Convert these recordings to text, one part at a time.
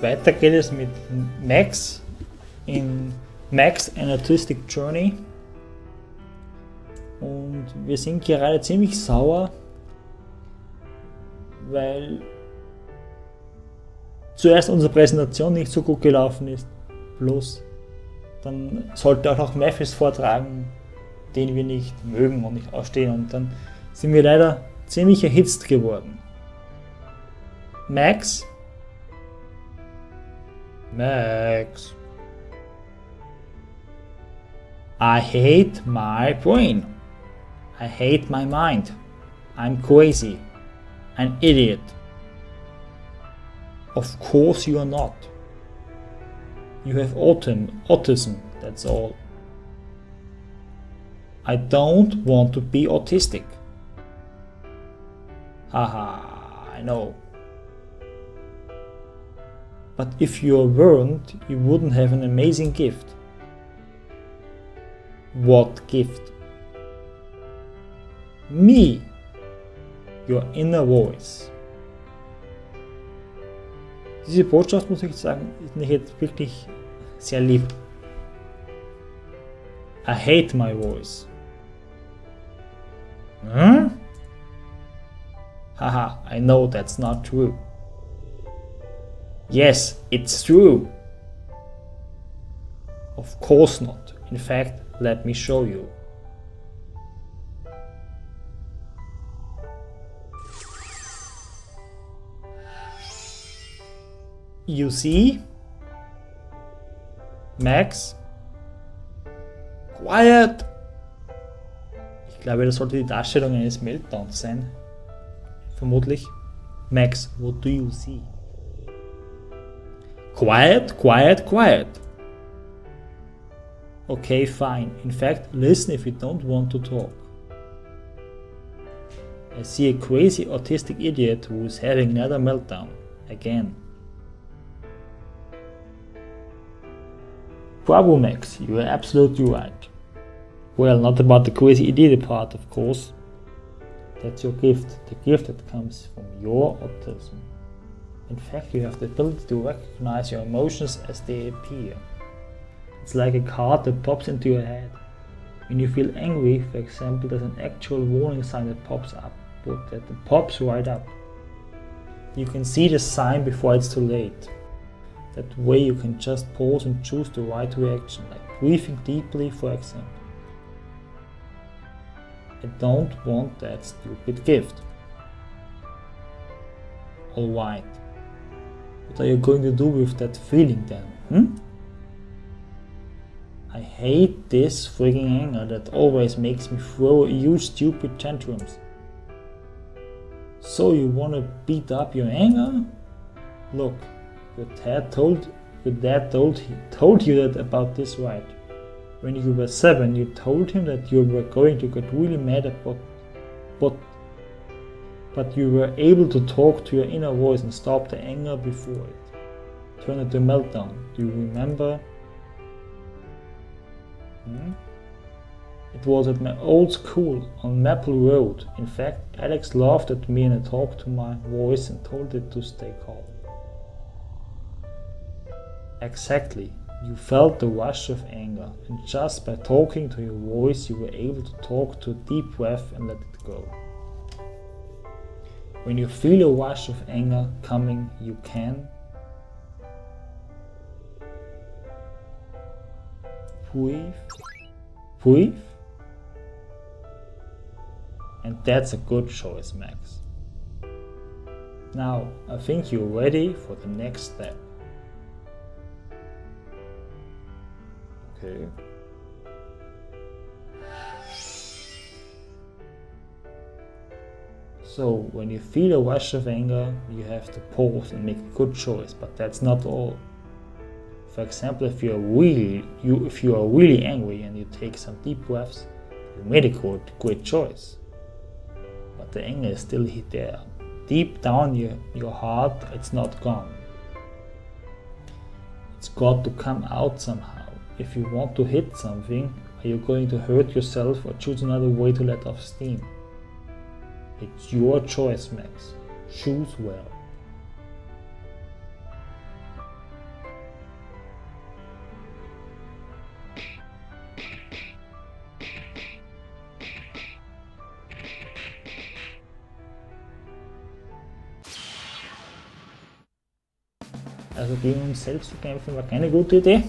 Weiter geht es mit Max in Max an Autistic Journey. Und wir sind gerade ziemlich sauer, weil zuerst unsere Präsentation nicht so gut gelaufen ist. Bloß dann sollte auch noch Matthews vortragen, den wir nicht mögen und nicht ausstehen. Und dann sind wir leider ziemlich erhitzt geworden. Max. I hate my brain. I hate my mind. I'm crazy. An idiot. Of course you are not. You have autism, that's all. I don't want to be autistic. Haha, I know. But if you weren't, you wouldn't have an amazing gift. What gift? Me, your inner voice. Diese Botschaft, muss ich sagen, ist nicht jetzt wirklich sehr lieb. I hate my voice. Haha, I know that's not true. Yes, it's true. Of course not. In fact, let me show you. You see? Max? Quiet! Ich glaube, das sollte die Darstellung eines Meltdowns sein. Vermutlich. Max, what do you see? Quiet, quiet, quiet. Okay, fine. In fact, listen if you don't want to talk. I see a crazy autistic idiot who is having another meltdown. Again. Bravo, Max, you are absolutely right. Well, not about the crazy idiot part, of course. That's your gift, the gift that comes from your autism. In fact, you have the ability to recognize your emotions as they appear. It's like a card that pops into your head. When you feel angry, for example, there's an actual warning sign that pops right up. You can see the sign before it's too late. That way you can just pause and choose the right reaction, like breathing deeply, for example. I don't want that stupid gift. Alright. What are you going to do with that feeling then? I hate this freaking anger that always makes me throw huge stupid tantrums. So you wanna beat up your anger? Look, your dad told you that about this, right? When you were 7, you told him that you were going to get really mad but you were able to talk to your inner voice and stop the anger before it. Turn it to a meltdown. Do you remember? It was at my old school on Maple Road. In fact, Alex laughed at me and I talked to my voice and told it to stay calm. Exactly. You felt the rush of anger, and just by talking to your voice you were able to talk to a deep breath and let it go. When you feel a rush of anger coming, you can breathe, and that's a good choice, Max. Now, I think you're ready for the next step. Okay. So, when you feel a rush of anger, you have to pause and make a good choice, but that's not all. For example, if you are really angry and you take some deep breaths, you made a great choice. But the anger is still there. Deep down your heart, it's not gone. It's got to come out somehow. If you want to hit something, are you going to hurt yourself or choose another way to let off steam? It's your choice, Max. Choose well. Also gegen uns selbst zu kämpfen war keine gute Idee.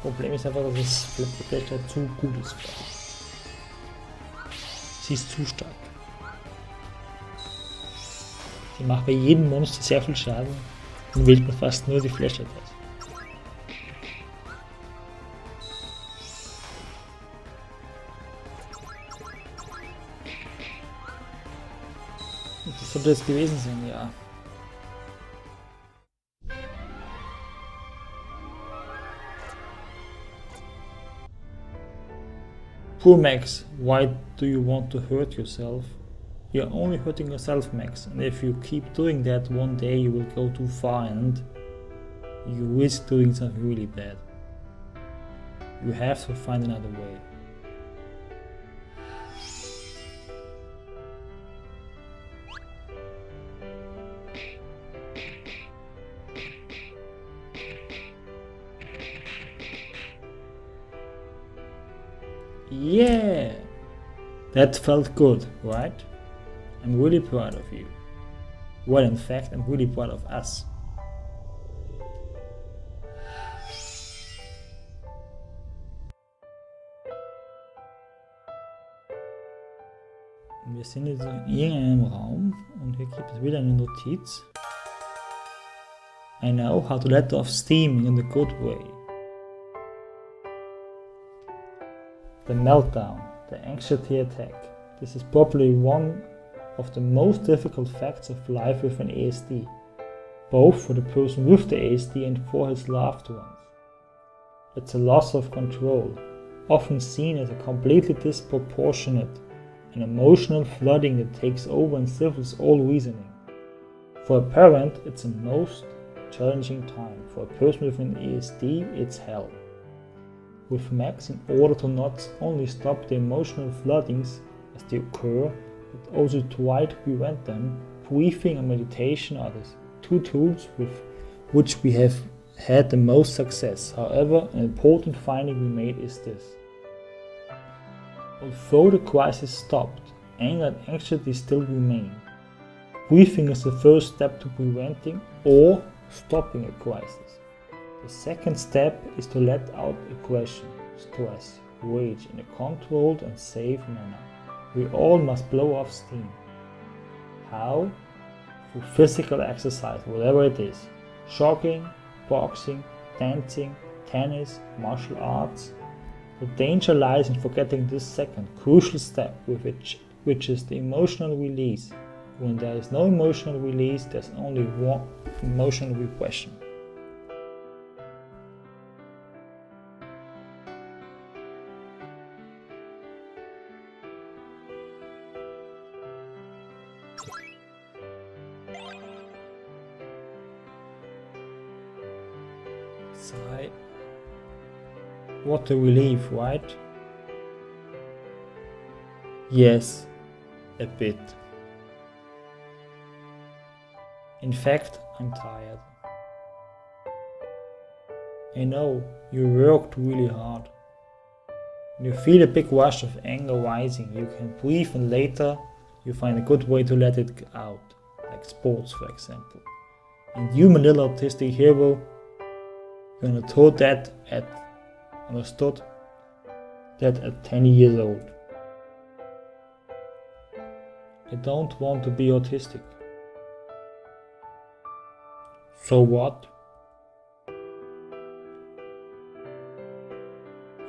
Problem ist einfach, dass das Fletcher zu gut ist. Sie ist zu stark. Sie macht bei jedem Monster sehr viel Schaden und wählt man fast nur die Fletcher aus. Das sollte es gewesen sein, ja. Poor Max, why do you want to hurt yourself? You're only hurting yourself, Max, and if you keep doing that, one day you will go too far and you risk doing something really bad. You have to find another way. Yeah! That felt good, right? I'm really proud of you. Well, in fact, I'm really proud of us. Wir sind jetzt in irgendeinem Raum und hier gibt es wieder eine Notiz. I know how to let off steam in a good way. The meltdown, the anxiety attack. This is probably one of the most difficult facts of life with an ASD, both for the person with the ASD and for his loved ones. It's a loss of control, often seen as a completely disproportionate and emotional flooding that takes over and stifles all reasoning. For a parent, it's a most challenging time. For a person with an ASD, it's hell. With Max, in order to not only stop the emotional floodings as they occur, but also to try to prevent them, breathing and meditation are the two tools with which we have had the most success. However, an important finding we made is this. Although the crisis stopped, anger and anxiety still remain. Breathing is the first step to preventing or stopping a crisis. The second step is to let out aggression, stress, rage in a controlled and safe manner. We all must blow off steam. How? Through physical exercise, whatever it is. Jogging, boxing, dancing, tennis, martial arts. The danger lies in forgetting this second, crucial step, which is the emotional release. When there is no emotional release, there's only one emotional repression. Sigh. What a relief, right? Yes, a bit. In fact, I'm tired. I know, you worked really hard. When you feel a big rush of anger rising, you can breathe and later you find a good way to let it out, like sports for example. And you, my little autistic hero, you understood that at 10 years old. I don't want to be autistic. So what?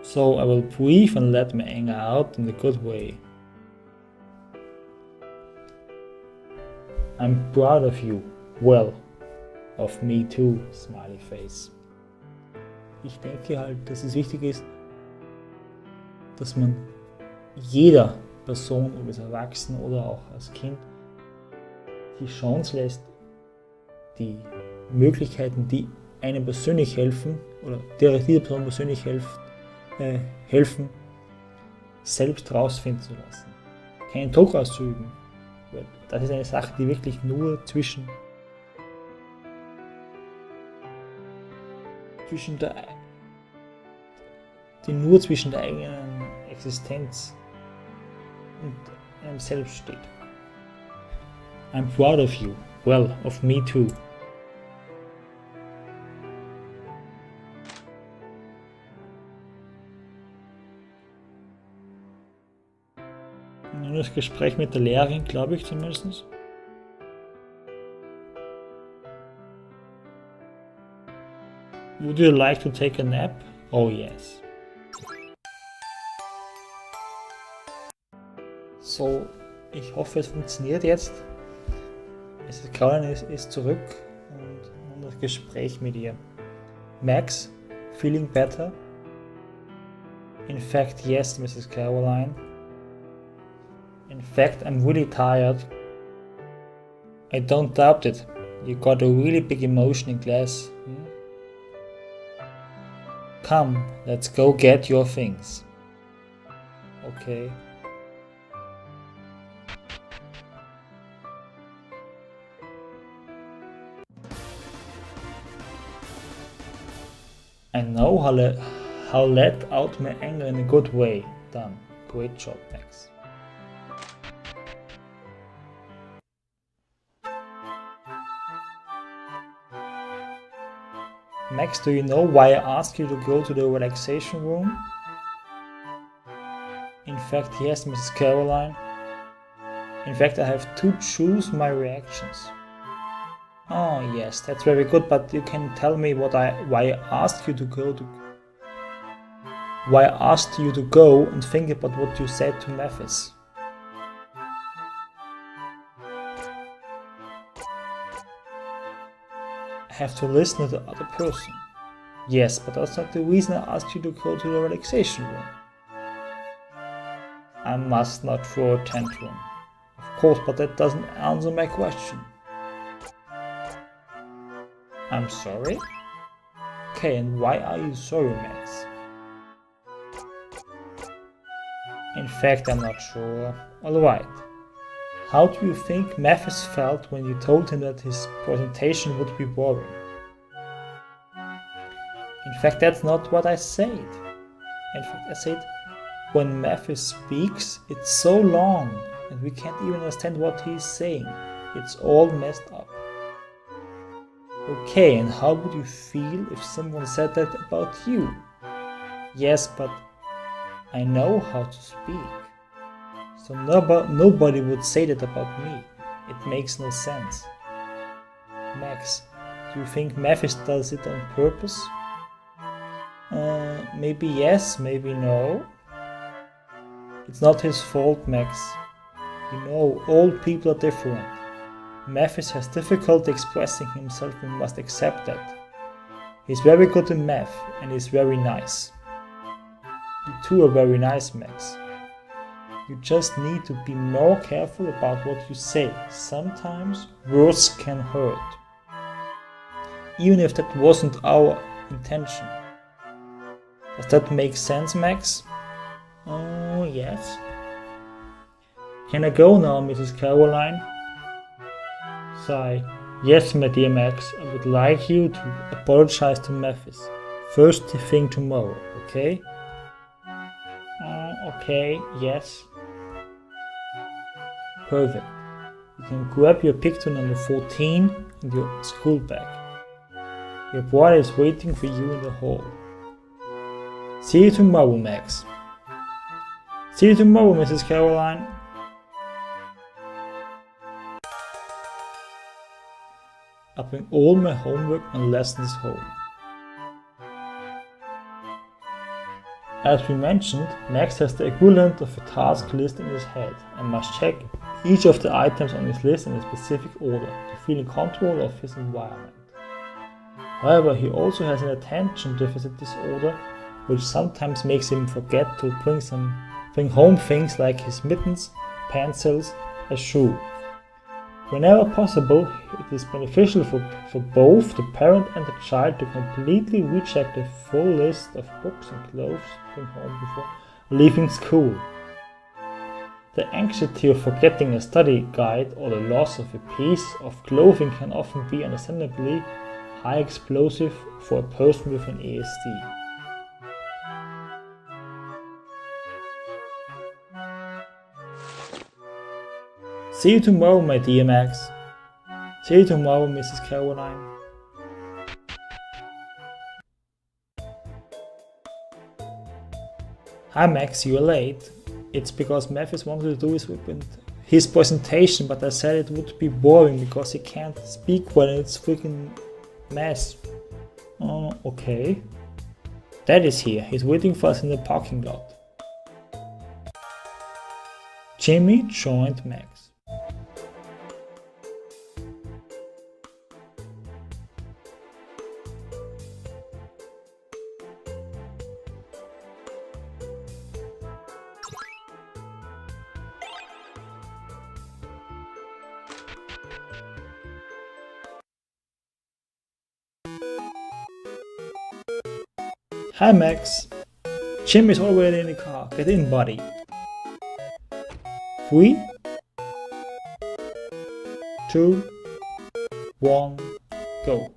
So I will breathe and let my anger out in a good way. I'm proud of you. Well, of me too, smiley face. ich denke halt, dass es wichtig ist, dass man jeder Person, ob es erwachsen oder auch als Kind, die Chance lässt, die Möglichkeiten, die einem persönlich helfen oder der Person persönlich helfen, selbst rausfinden zu lassen. Keinen Druck auszuüben. Weil das ist eine Sache, die wirklich nur zwischen der eigenen Existenz und einem selbst steht. I'm proud of you. Well, of me too. Nur das Gespräch mit der Lehrerin, glaube ich zumindest. Would you like to take a nap? Oh yes. So, ich hoffe es funktioniert jetzt. Caroline ist zurück und das Gespräch mit ihr. Max, feeling better? In fact, yes, Mrs. Caroline. In fact, I'm really tired. I don't doubt it. You got a really big emotion in class. Come, let's go get your things. Okay. I know how let out my anger in a good way. Done. Great job, Max. Max, do you know why I asked you to go to the relaxation room? In fact, yes, Mrs. Caroline. In fact, I have to choose my reactions. Oh yes, that's very good, but you can tell me why I asked you to go and think about what you said to Mathis. I have to listen to the other person. Yes, but that's not the reason I asked you to go to the relaxation room. I must not throw a tantrum. Of course, but that doesn't answer my question. I'm sorry? Okay, and why are you sorry, Max? In fact, I'm not sure. Alright. How do you think Mathis felt when you told him that his presentation would be boring? In fact, that's not what I said. In fact, I said, when Mathis speaks, it's so long, and we can't even understand what he's saying. It's all messed up. Okay, and how would you feel if someone said that about you? Yes, but I know how to speak. So nobody would say that about me. It makes no sense. Max, do you think Mathis does it on purpose? Maybe yes, maybe no. It's not his fault, Max. You know, all people are different. Mathis has difficulty expressing himself, we must accept that. He's very good in math and he's very nice. You two are very nice, Max. You just need to be more careful about what you say. Sometimes words can hurt. Even if that wasn't our intention. Does that make sense, Max? Oh, yes. Can I go now, Mrs. Caroline? Sigh. Yes, my dear Max, I would like you to apologize to Mathis. First thing tomorrow, okay? Okay, yes. Perfect. You can grab your picture number 14 and your school bag. Your brother is waiting for you in the hall. See you tomorrow, Max. See you tomorrow, Mrs. Caroline. I bring all my homework and lessons home. As we mentioned, Max has the equivalent of a task list in his head and must check each of the items on his list in a specific order to feel in control of his environment. However, he also has an attention deficit disorder, which sometimes makes him forget to bring home things like his mittens, pencils, a shoe. Whenever possible, it is beneficial for both the parent and the child to completely recheck the full list of books and clothes to bring home before leaving school. The anxiety of forgetting a study guide or the loss of a piece of clothing can often be understandably high explosive for a person with an ASD. See you tomorrow, my dear Max. See you tomorrow, Mrs. Caroline. Hi Max, you're late. It's because Mathis wanted to do his presentation, but I said it would be boring because he can't speak when it's freaking mess. Oh, okay. Dad is here. He's waiting for us in the parking lot. Jimmy joined Max. Hi Max. Jim is already in the car. Get in, buddy. 3, 2, 1, go.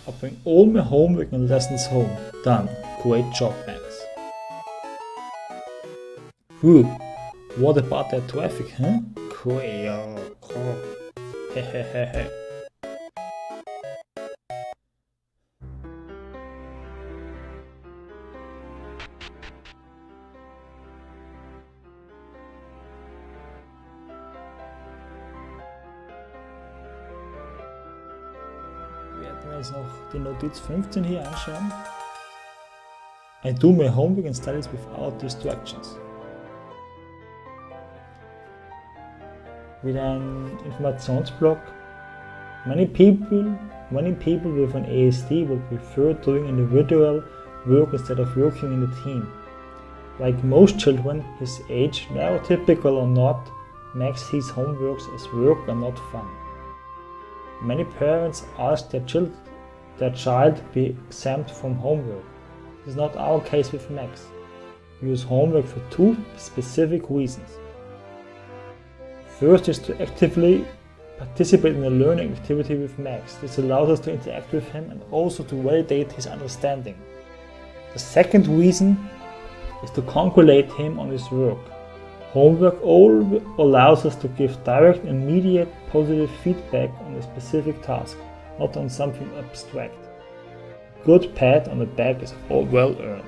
I bring all my homework and lessons home. Done. Great job, Max. Whew. What about that traffic, huh? Hehehehe. Wir werden uns noch die Notiz 15 hier anschauen. I do my homework and studies without distractions. Wieder ein Informationsblock. Many people with an ASD will prefer doing individual work instead of working in a team. Like most children his age, neurotypical or not, Max sees homeworks as work and not fun. Many parents ask their child be exempt from homework. This is not our case with Max. We use homework for two specific reasons. First is to actively participate in a learning activity with Max. This allows us to interact with him and also to validate his understanding. The second reason is to congratulate him on his work. Homework allows us to give direct, immediate, positive feedback on a specific task, not on something abstract. A good pat on the back is all well earned.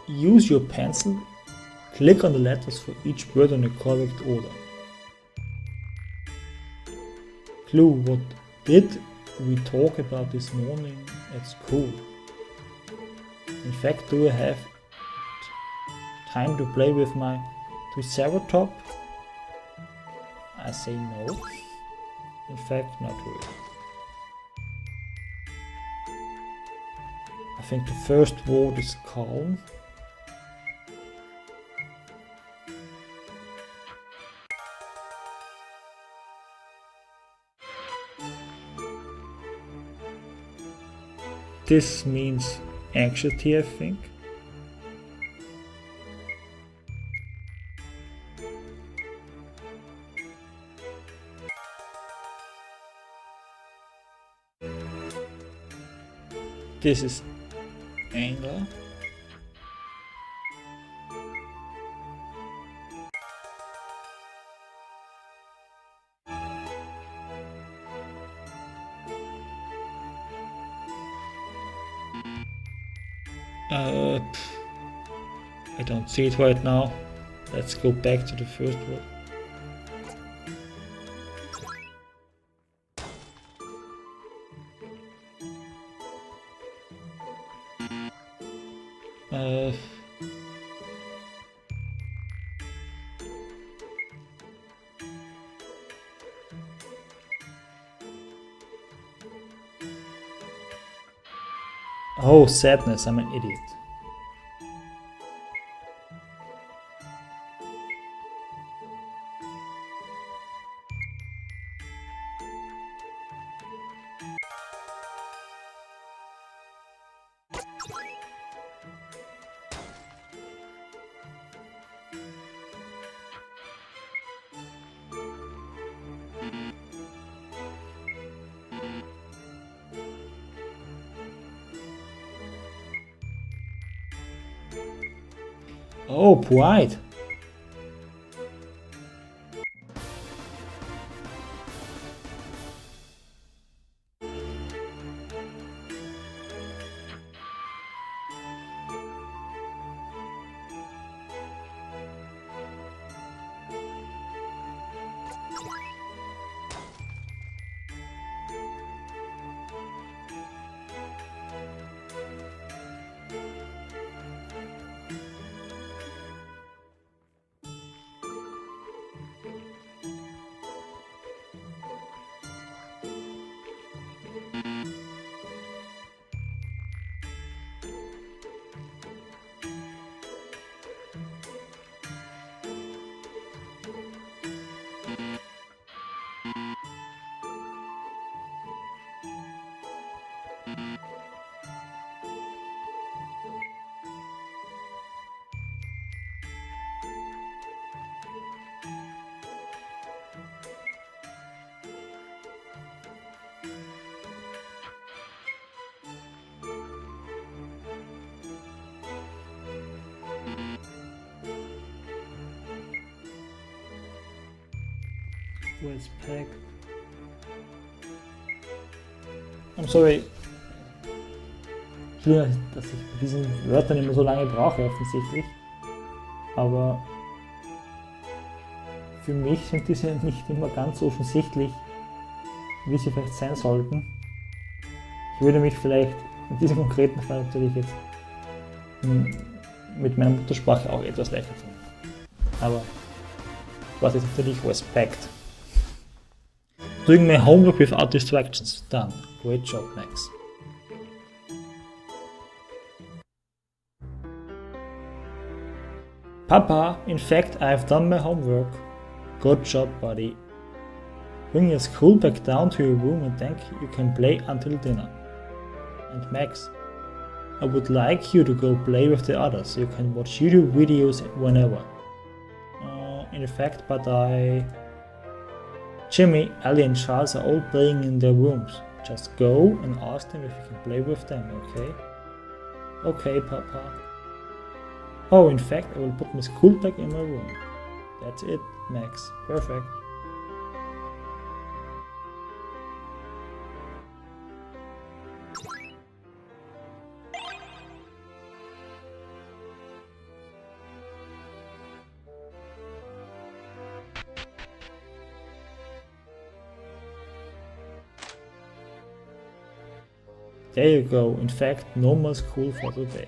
Use your pencil, click on the letters for each word in the correct order. Clue: what did we talk about this morning at school? In fact, do I have time to play with my Triceratops? I say no. In fact, not really. I think the first word is calm. This means anxiety, I think. This is anger. I don't see it right now. Let's go back to the first word. Oh, sadness, I'm an idiot. Oh, pride. Respect. I'm sorry. Entschuldigung, dass ich bei diesen Wörtern immer so lange brauche, offensichtlich. Aber für mich sind diese nicht immer ganz so offensichtlich, wie sie vielleicht sein sollten. Ich würde mich vielleicht in diesem konkreten Fall natürlich jetzt mit meiner Muttersprache auch etwas leichter tun. Aber was ist natürlich Respekt? Doing my homework without distractions. Done. Great job, Max. Papa, in fact, I've done my homework. Good job, buddy. Bring your school bag down to your room and then you can play until dinner. And Max, I would like you to go play with the others. You can watch YouTube videos whenever. In fact, but Jimmy, Ellie and Charles are all playing in their rooms. Just go and ask them if you can play with them, okay? Okay, Papa. Oh, in fact, I will put my school bag in my room. That's it, Max. Perfect. There you go, in fact, no more school for today.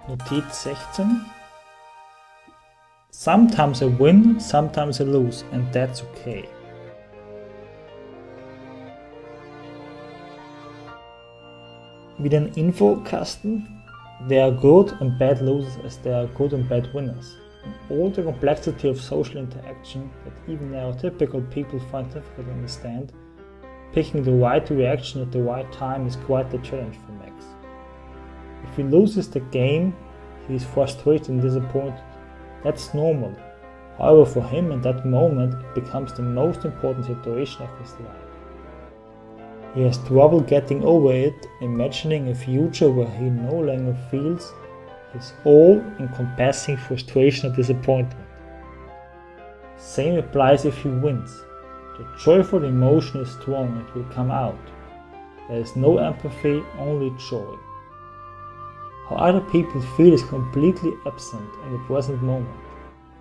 Notiz 16. Sometimes I win, sometimes I lose, and that's okay. Wieder ein Infokasten. There are good and bad losers as there are good and bad winners. All the complexity of social interaction that even neurotypical people find difficult to understand, picking the right reaction at the right time is quite the challenge for Max. If he loses the game, he is frustrated and disappointed. That's normal. However, for him in that moment, it becomes the most important situation of his life. He has trouble getting over it, imagining a future where he no longer feels his all-encompassing frustration and disappointment. Same applies if he wins. The joyful emotion is strong, it will come out. There is no empathy, only joy. How other people feel is completely absent in the present moment.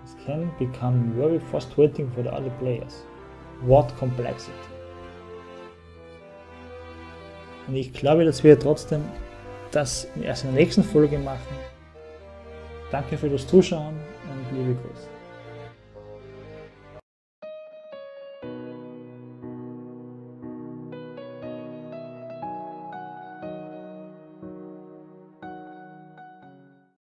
This can become very frustrating for the other players. What complexity. Und ich glaube, dass wir trotzdem das erst in der nächsten Folge machen. Danke für das Zuschauen und liebe Grüße.